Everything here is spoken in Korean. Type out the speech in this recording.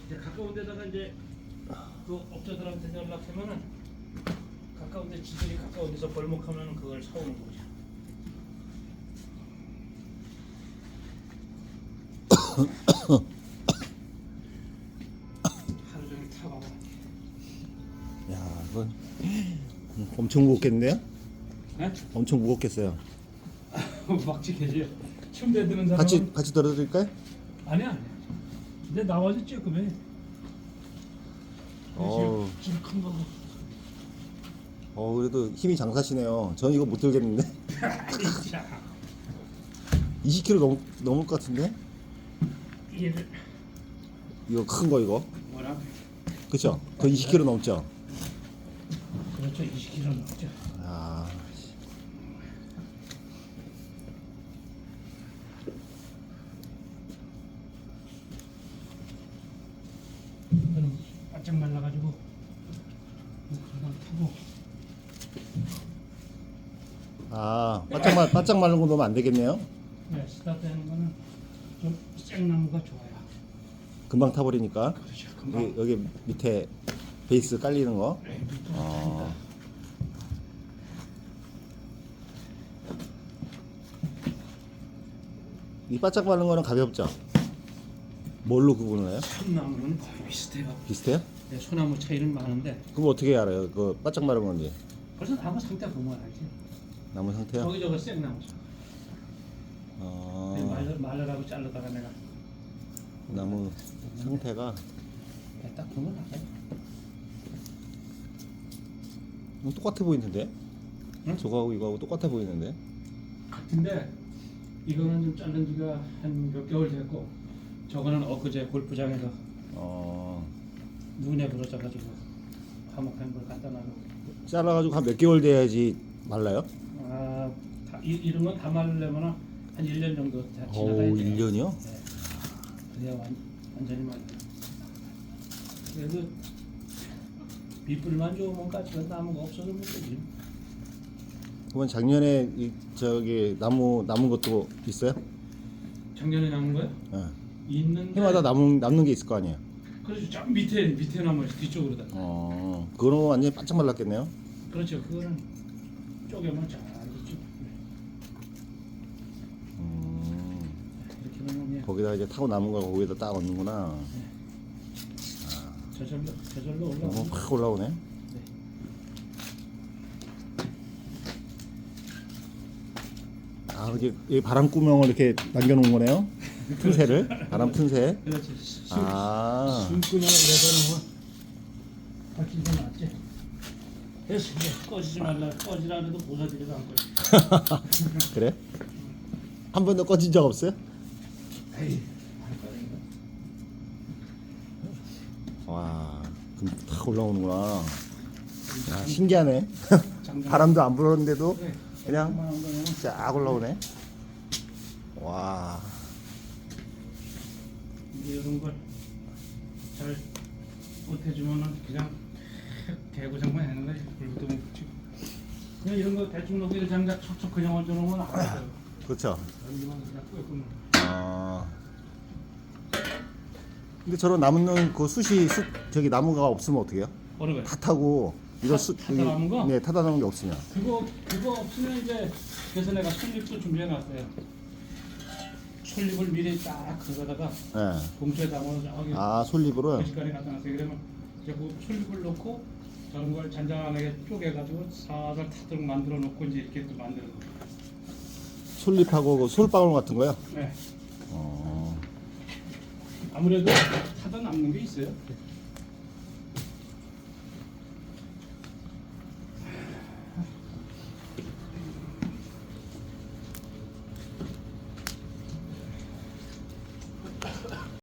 이제 가까운 데다가 이제 그 업자들한테 연락하면은 가까운 데 지들이 가까운 데서 벌목하면은 그걸 사오는 거죠. 하루 종일 타고. 야, 이건 엄청 무겁겠는데요? 네? 엄청 무겁겠어요. 막지게죠. 침대 드는 사람은 같이 덜어드릴까요? 아니야. 이제 나와줬죠 그러면. 어우. 지금 큰 거. 그래도 힘이 장사시네요. 저는 이거 못 들겠는데. 진짜. 20kg 넘을 것 같은데? 얘를 이거 큰 거 이거. 뭐라? 그쵸? 그 20kg 넘죠? 그렇죠. 20kg 넘죠. 아, 이거는 바짝 말라가지고 금방 타고. 바짝 마른 거 넣으면 안 되겠네요? 네, 스타트하는 거는 좀 생나무가 좋아요. 금방 타버리니까. 그렇죠. 금방. 여기 밑에 베이스 깔리는 거. 네, 밑으로 어. 이 바짝 마른 거는 가볍죠? 뭘로 구분을 해요? 소나무는 거의 비슷해요. 비슷해요? 네, 소나무 차이는 많은데 그럼 어떻게 알아요? 그 바짝 마른 건지. 벌써 나무 상태 보면 알지. 나무 상태요? 저기 저거 생나무죠. 어, 말라라고 자르다가 내가 나무 상태가 딱 보면 알아요. 똑같아 보이는데? 응? 저거하고 이거하고 똑같아 보이는데? 같은데 이거는 좀 자른 지가 한 몇 개월 됐고 저거는 엊그제 골프장에서 어, 눈에 부러져가지고 화목한 걸 갖다 놔도 잘라가지고 한 몇 개월 돼야지 말라요? 이런 건 다 말려면 한 1년 정도 다 지나가야 어우, 돼요. 1년이요? 네. 그래야 완전히 말려. 그래도 밑불만 좋으면 까치가 나무가 없어서 못 되지. 그러면 작년에 저기 나무 남은 것도 있어요? 작년에 남은 거요? 예. 있는데 해마다 남는 게 있을 거 아니에요? 그렇죠. 저 밑에 나무 뒤쪽으로다. 그거는 완전히 바짝 말랐겠네요? 그렇죠. 그거는 쪼개면 잘 알겠죠. 이렇게 보면 거기다 이제 타고 남은 거 거기다 딱 얹는구나. 저절로 올라오고. 확 올라오네. 여기 바람 구멍을 이렇게 남겨놓은 거네요? 틈새를? 바람 틈새? 그렇지. 숨구녕을 내서는 뭐 박힌 게 낫지. 됐어. 이제 꺼지지 말라. 꺼지라 해도 보사지리도 않고. 그래? 한 번도 꺼진 적 없어요? 에이. 와, 그럼 탁 올라오는구나. 야, 신기하네. 장난. 바람도 안 불었는데도 그래. 그냥 조그마한 거는 쫙 올라오네. 와, 이제 이런 걸 잘 못해주면은 그냥 개구장만 하는 거야. 불도 못 붙이고. 그냥 이런 거 대충 놓고 이런 장작 척척 그냥 얹어놓으면 안 돼요. 그렇죠. 여기만 그냥 끄고. 근데 저런 남는 그 저기 나무가 없으면 어떻게 해요? 어느 거야? 다 타고 이거 타다 남은 거? 네, 타다 남은 게 없으면. 그거 없으면 이제 그래서 내가 솔잎도 준비해놨어요. 솔잎을 미리 딱 그거다가 네. 봉투에 담아서 저기 솔잎으로. 거시간에 갖다 놨어요. 그러면 이제 그 솔잎을 넣고 저런 걸 잔잔하게 쪼개가지고 살살 타도록 만들어 놓고 이제 이렇게 또 만드는 거예요. 솔잎하고 그 솔방울 같은 거요? 네. 어. 아무래도 타다 남는 게 있어요.